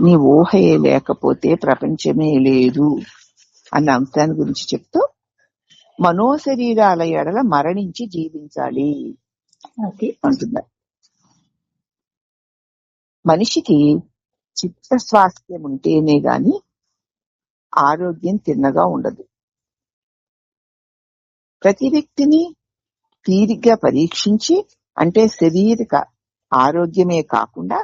నీ ఊహయే లేకపోతే ప్రపంచమే లేదు అన్న అంశాన్ని గురించి చెప్తూ మనోశరీరాల ఎడల మరణించి జీవించాలి అంటున్నారు. మనిషికి చిత్త స్వాస్థ్యం ఉంటేనే గాని ఆరోగ్యం తిన్నగా ఉండదు. ప్రతి వ్యక్తిని తీరిగ్గా పరీక్షించి, అంటే శారీరక ఆరోగ్యమే కాకుండా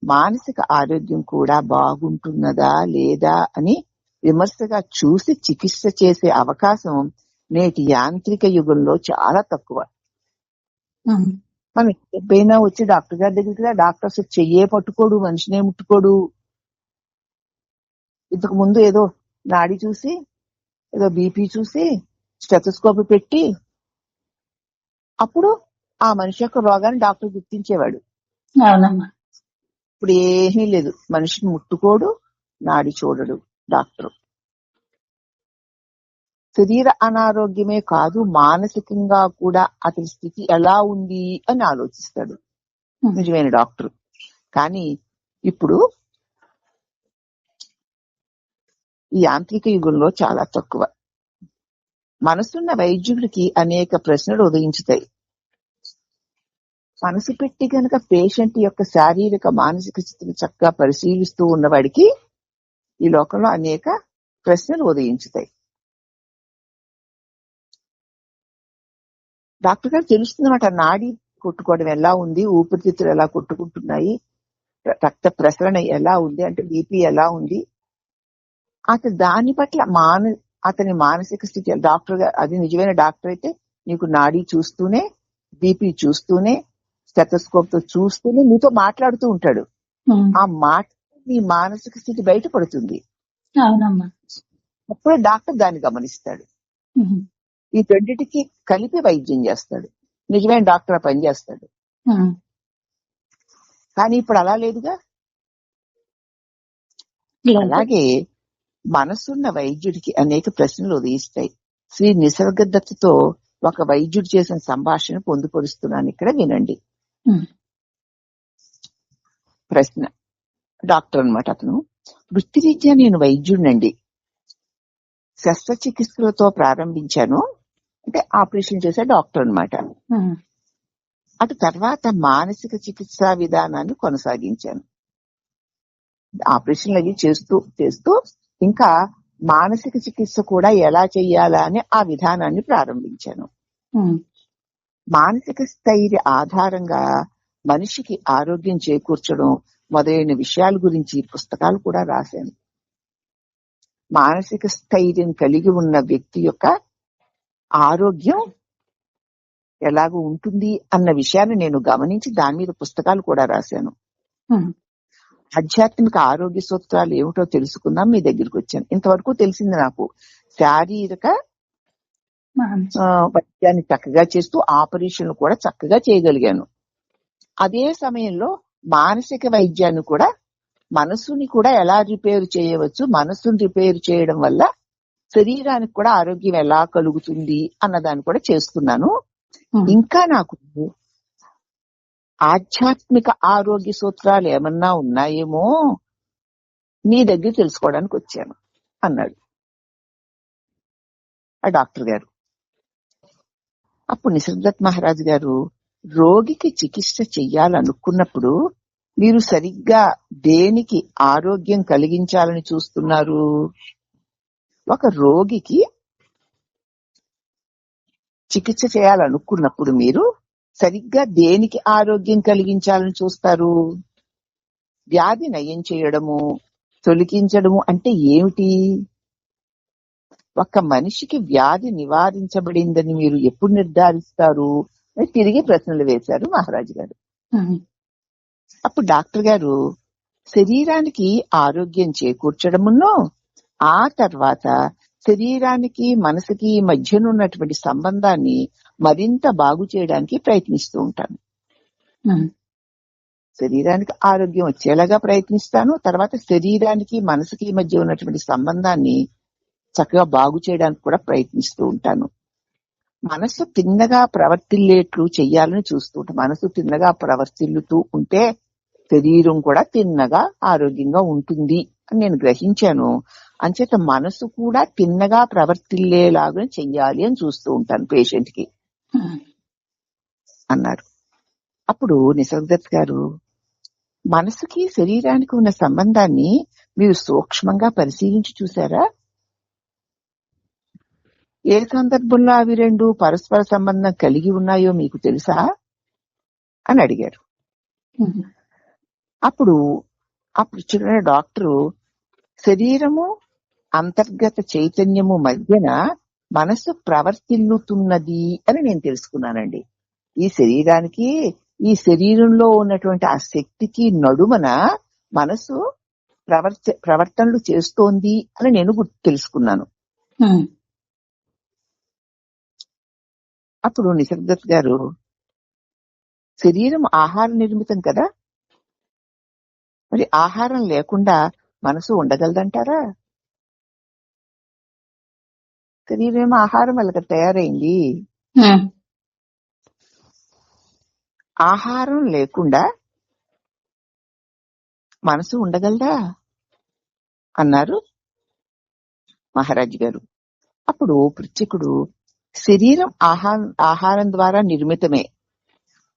మానసిక ఆరోగ్యం కూడా బాగుంటున్నదా లేదా అని విమర్శగా చూసి చికిత్స చేసే అవకాశం నేటి యాంత్రిక యుగంలో చాలా తక్కువ. మనం ఎప్పుడైనా వచ్చి డాక్టర్ గారి దగ్గరికి డాక్టర్స్ చెయ్యే పట్టుకోడు, మనిషినే ముట్టుకోడు. ఇంతకు ముందు ఏదో నాడి చూసి, ఏదో బీపీ చూసి, స్టెథోస్కోప్ పెట్టి అప్పుడు ఆ మనిషి యొక్క రోగాన్ని డాక్టర్ గుర్తించేవాడు. ఇప్పుడు ఏమీ లేదు, మనిషిని ముట్టుకోడు, నాడి చూడడు డాక్టర్. శరీర అనారోగ్యమే కాదు, మానసికంగా కూడా అతని స్థితి ఎలా ఉంది అని ఆలోచిస్తాడు నిజమైన డాక్టర్. కానీ ఇప్పుడు ఈ యాంత్రిక యుగంలో చాలా తక్కువ. మనసున్న వైద్యుడికి అనేక ప్రశ్నలు ఉదయించుతాయి. మనసు పెట్టి గనక పేషెంట్ యొక్క శారీరక మానసిక స్థితిని చక్కగా పరిశీలిస్తూ ఉన్నవాడికి ఈ లోకంలో అనేక ప్రశ్నలు ఉదయించుతాయి. డాక్టర్ గారు తెలుస్తుందన్నమాట, నాడి కొట్టుకోవడం ఎలా ఉంది, ఊపిరితిత్తులు ఎలా కొట్టుకుంటున్నాయి, రక్త ప్రసరణ ఎలా ఉంది, అంటే బీపీ ఎలా ఉంది. అతను దాని పట్ల అతని మానసిక స్థితి డాక్టర్ గారు, అది నిజమైన డాక్టర్ అయితే నీకు నాడీ చూస్తూనే, బీపీ చూస్తూనే, స్టెథోస్కోప్ తో చూస్తూనే నీతో మాట్లాడుతూ ఉంటాడు. ఆ మాట నీ మానసిక స్థితి బయటపడుతుంది. అప్పుడే డాక్టర్ దాన్ని గమనిస్తాడు. ఈ రెండింటికి కలిపి వైద్యం చేస్తాడు. నిజమైన డాక్టర్ పనిచేస్తాడు. కానీ ఇప్పుడు అలా లేదుగా. అలాగే మనసున్న వైద్యుడికి అనేక ప్రశ్నలు ఉదయిస్తాయి. శ్రీ నిసర్గదత్తతో ఒక వైద్యుడు చేసిన సంభాషణ పొందుపరుస్తున్నాను, ఇక్కడ వినండి. ప్రశ్న. డాక్టర్ అన్నమాట అతను. వృత్తిరీత్యా నేను వైద్యుడినండి. శస్త్రచికిత్సలతో ప్రారంభించాను, అంటే ఆపరేషన్ చేసే డాక్టర్ అన్నమాట. అటు తర్వాత మానసిక చికిత్సా విధానాన్ని కొనసాగించాను. ఆపరేషన్లు అవి చేస్తూ ఇంకా మానసిక చికిత్స కూడా ఎలా చెయ్యాలా అని ఆ విధానాన్ని ప్రారంభించాను. మానసిక స్థైర్య ఆధారంగా మనిషికి ఆరోగ్యం చేకూర్చడం మొదలైన విషయాల గురించి పుస్తకాలు కూడా రాశాను. మానసిక స్థైర్యం కలిగి ఉన్న వ్యక్తి యొక్క ఆరోగ్యం ఎలాగో ఉంటుంది అన్న విషయాన్ని నేను గమనించి దాని మీద పుస్తకాలు కూడా రాశాను. ఆధ్యాత్మిక ఆరోగ్య సూత్రాలు ఏమిటో తెలుసుకుందాం మీ దగ్గరికి వచ్చాను. ఇంతవరకు తెలిసింది నాకు శారీరక వైద్యాన్ని చక్కగా చేస్తూ ఆపరేషన్లు కూడా చక్కగా చేయగలిగాను. అదే సమయంలో మానసిక వైద్యాన్ని కూడా, మనసుని కూడా ఎలా రిపేర్ చేయవచ్చు, మనసుని రిపేర్ చేయడం వల్ల శరీరానికి కూడా ఆరోగ్యం ఎలా కలుగుతుంది అన్నదాన్ని కూడా చేస్తున్నాను. ఇంకా నాకు ఆధ్యాత్మిక ఆరోగ్య సూత్రాలు ఏమన్నా ఉన్నాయేమో నీ దగ్గర తెలుసుకోవడానికి వచ్చాను అన్నాడు ఆ డాక్టర్ గారు. అప్పుడు నిసర్గదత్ మహారాజ్ గారు, రోగికి చికిత్స చెయ్యాలనుకున్నప్పుడు మీరు సరిగ్గా దేనికి ఆరోగ్యం కలిగించాలని చూస్తున్నారు? ఒక రోగికి చికిత్స చేయాలనుకున్నప్పుడు మీరు సరిగ్గా దేనికి ఆరోగ్యం కలిగించాలని చూస్తారు? వ్యాధి నయం చేయడము, తొలగించడము అంటే ఏమిటి? ఒక మనిషికి వ్యాధి నివారించబడిందని మీరు ఎప్పుడు నిర్ధారిస్తారు అని తిరిగి ప్రశ్నలు వేశారు మహారాజు గారు. అప్పుడు డాక్టర్ గారు, శరీరానికి ఆరోగ్యం చేకూర్చడమును, ఆ తర్వాత శరీరానికి మనసుకి మధ్యనున్నటువంటి సంబంధాన్ని మరింత బాగు చేయడానికి ప్రయత్నిస్తూ ఉంటాను. శరీరానికి ఆరోగ్యం వచ్చేలాగా ప్రయత్నిస్తాను, తర్వాత శరీరానికి మనసుకి మధ్య ఉన్నటువంటి సంబంధాన్ని చక్కగా బాగు చేయడానికి కూడా ప్రయత్నిస్తూ ఉంటాను. మనసు తిన్నగా ప్రవర్తిల్లేట్లు చెయ్యాలని చూస్తూ ఉంటాను. మనసు తిన్నగా ప్రవర్తిల్లుతూ ఉంటే శరీరం కూడా తిన్నగా ఆరోగ్యంగా ఉంటుంది అని నేను గ్రహించాను. అంచేత మనసు కూడా తిన్నగా ప్రవర్తిల్లేలాగా చెయ్యాలి అని చూస్తూ ఉంటాను పేషెంట్ కి అన్నారు. అప్పుడు నిసర్గదత్ గారు, మనసుకి శరీరానికి ఉన్న సంబంధాన్ని మీరు సూక్ష్మంగా పరిశీలించి చూసారా? ఏ సందర్భంలో అవి రెండు పరస్పర సంబంధం కలిగి ఉన్నాయో మీకు తెలుసా అని అడిగారు. అప్పుడు చూడండి, డాక్టరు శరీరము అంతర్గత చైతన్యము మధ్యన మనసు ప్రవర్తిల్లుతున్నది అని నేను తెలుసుకున్నానండి. ఈ శరీరానికి, ఈ శరీరంలో ఉన్నటువంటి ఆ శక్తికి నడుమన మనసు ప్రవర్తనలు చేస్తోంది అని నేను తెలుసుకున్నాను. అప్పుడు నిసర్గదత్ గారు, శరీరం ఆహార నిర్మితం కదా, మరి ఆహారం లేకుండా మనసు ఉండగలదంటారా? శరీరం ఆహారం వల్ల తయారైంది. ఆహారం లేకుండా మనసు ఉండగలదా అన్నారు మహారాజ్ గారు. అప్పుడు పృచ్ఛకుడు, శరీరం ఆహారం ద్వారా నిర్మితమే,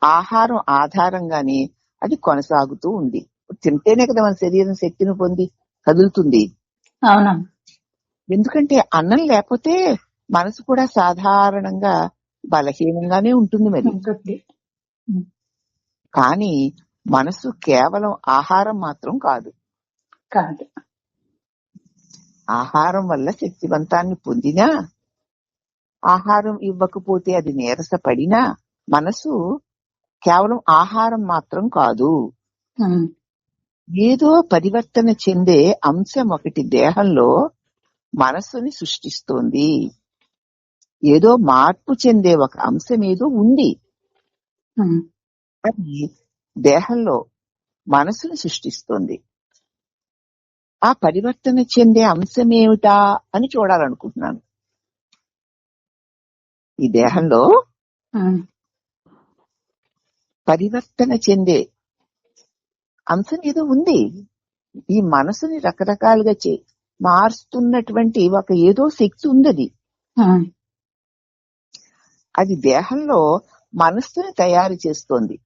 ఆహారం ఆధారంగానే అది కొనసాగుతూ ఉంది. తింటేనే కదా మన శరీరం శక్తిని పొంది కదులుతుంది. అవునా? ఎందుకంటే అన్నం లేకపోతే మనసు కూడా సాధారణంగా బలహీనంగానే ఉంటుంది మరి. కానీ మనసు కేవలం ఆహారం మాత్రం కాదు. ఆహారం వల్ల శక్తివంతాన్ని పొందినా, ఆహారం ఇవ్వకపోతే అది నీరసపడినా మనసు కేవలం ఆహారం మాత్రం కాదు. ఏదో పరివర్తన చెందే అంశం ఒకటి దేహంలో మనస్సుని సృష్టిస్తోంది. ఏదో మార్పు చెందే ఒక అంశం ఏదో ఉంది. అది దేహంలో మనసుని సృష్టిస్తోంది. ఆ పరివర్తన చెందే అంశం ఏమిటా అని చూడాలనుకుంటున్నాను. ఈ దేహంలో పరివర్తన చెందే అంశం ఏదో ఉంది. ఈ మనసుని రకరకాలుగా మారుస్తున్నటువంటి ఒక ఏదో శక్తి ఉంది. అది దేహంలో మనస్సుని తయారు చేస్తోంది.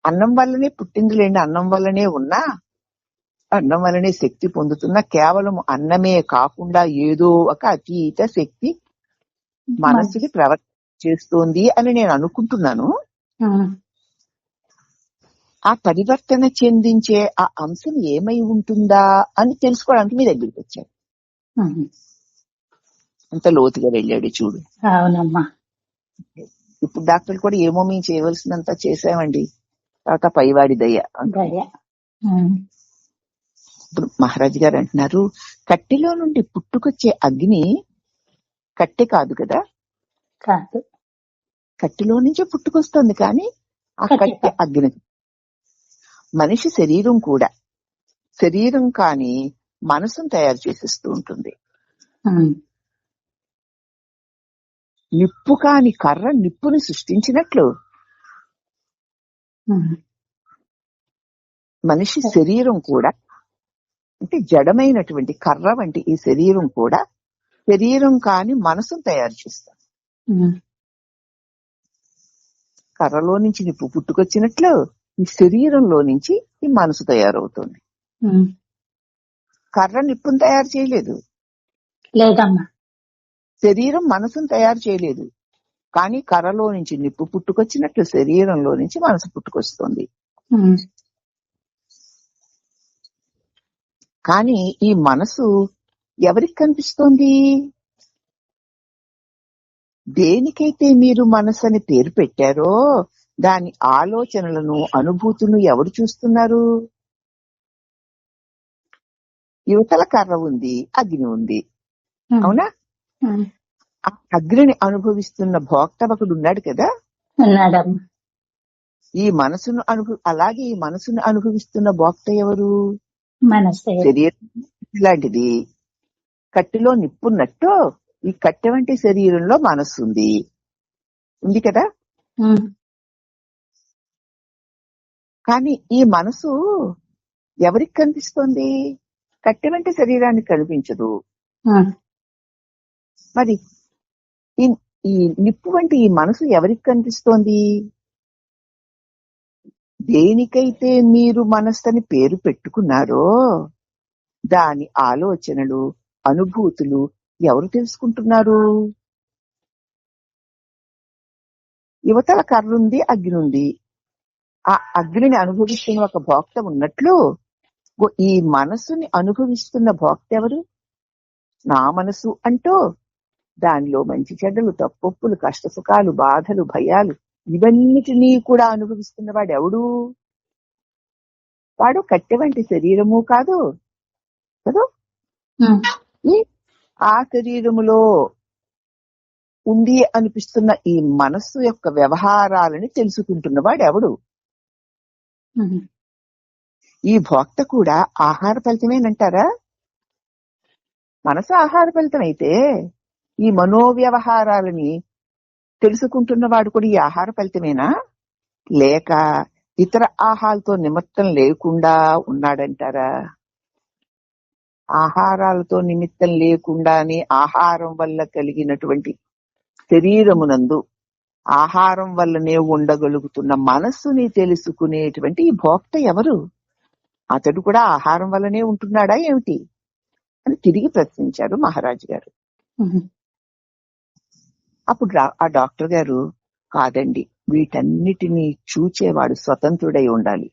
అన్నం వల్లనే పుట్టిందిలేండి, అన్నం వల్లనే ఉన్నా, అన్నం వల్లనే శక్తి పొందుతున్నా, కేవలం అన్నమే కాకుండా ఏదో ఒక అతీత శక్తి మనస్సుని ప్రవర్తన చేస్తోంది అని నేను అనుకుంటున్నాను. ఆ పరివర్తన చెందించే ఆ అంశం ఏమై ఉంటుందా అని తెలుసుకోవడానికి మీ దగ్గరికి వచ్చాను. అంత లోతుగా వెళ్ళాడు చూడు. అవునమ్మా. ఇప్పుడు డాక్టర్లు కూడా ఏమో మేము చేయవలసినంత చేసామండి, తర్వాత పైవాడి దయ. ఇప్పుడు మహారాజ్ గారు అంటున్నారు, కట్టెలో నుండి పుట్టుకొచ్చే అగ్ని కట్టె కాదు కదా, కట్టెలో నుంచే పుట్టుకొస్తుంది, కానీ ఆ కట్టె అగ్ని. మనిషి శరీరం కూడా, శరీరం కానీ మనసును తయారు చేసేస్తూ ఉంటుంది. నిప్పు కాని కర్ర నిప్పుని సృష్టించినట్లు మనిషి శరీరం కూడా, అంటే జడమైనటువంటి కర్ర వంటి ఈ శరీరం కూడా శరీరం కాని మనసును తయారు చేస్తాం. కర్రలో నుంచి నిప్పు పుట్టుకొచ్చినట్లు ఈ శరీరంలో నుంచి ఈ మనసు తయారవుతుంది. కర్ర నిప్పును తయారు చేయలేదు, లేదమ్మా. శరీరం మనసును తయారు చేయలేదు, కానీ కర్రలో నుంచి నిప్పు పుట్టుకొచ్చినట్లు శరీరంలో నుంచి మనసు పుట్టుకొస్తుంది. కానీ ఈ మనసు ఎవరికి కనిపిస్తోంది? దేనికైతే మీరు మనసు అని పేరు పెట్టారో దాని ఆలోచనలను, అనుభూతులను ఎవరు చూస్తున్నారు? యువతల కర్ర ఉంది, అగ్ని ఉంది, అవునా? ఆ అగ్నిని అనుభవిస్తున్న భోక్త ఒకడు ఉన్నాడు కదా. ఈ మనసును అలాగే ఈ మనసును అనుభవిస్తున్న భోక్త ఎవరు? శరీరం ఇలాంటిది. కట్టెలో నిప్పున్నట్టు ఈ కట్టె వంటి శరీరంలో మనస్సు ఉంది కదా. కానీ ఈ మనసు ఎవరికి కనిపిస్తోంది? కట్టె వంటి శరీరానికి కనిపించదు. ఉమ్, మరి ఈ ఈ నిప్పు వంటి ఈ మనసు ఎవరికి కనిపిస్తోంది? దేనికైతే మీరు మనస్సని పేరు పెట్టుకున్నారో దాని ఆలోచనలు, అనుభూతులు ఎవరు తెలుసుకుంటున్నారు? యువతల కర్రుంది, అగ్ని ఉంది. ఆ అగ్నిని అనుభవిస్తున్న ఒక భోక్త ఉన్నట్లు ఈ మనసుని అనుభవిస్తున్న భోక్త ఎవరు? నా మనసు అంటూ దానిలో మంచి చెడ్డలు, తప్పొప్పులు, కష్టసుఖాలు, బాధలు, భయాలు ఇవన్నిటినీ కూడా అనుభవిస్తున్న వాడు ఎవడు? వాడు కట్టె వంటి శరీరము కాదు కదా. ఉమ్, ఆ శరీరములో ఉంది అనిపిస్తున్న ఈ మనస్సు యొక్క వ్యవహారాలని తెలుసుకుంటున్నవాడు ఎవడు? ఉమ్, ఈ భోక్త కూడా ఆహార ఫలితమేనంటారా? మనసు ఆహార ఫలితం అయితే ఈ మనోవ్యవహారాలని తెలుసుకుంటున్నవాడు కూడా ఈ ఆహార ఫలితమేనా? లేక ఇతర ఆహారాలతో నిమిత్తం లేకుండా ఉన్నాడంటారా? ఆహారాలతో నిమిత్తం లేకుండానే ఆహారం వల్ల కలిగినటువంటి శరీరమునందు ఆహారం వల్లనే ఉండగలుగుతున్న మనస్సుని తెలుసుకునేటువంటి ఈ భోక్త ఎవరు? అతడు కూడా ఆహారం వల్లనే ఉంటున్నాడా ఏమిటి అని తిరిగి ప్రశ్నించారు మహారాజు గారు. ఉమ్, అప్పుడు ఆ డాక్టర్ గారు, కాదండి, వీటన్నిటినీ చూచేవాడు స్వతంత్రుడై ఉండాలి.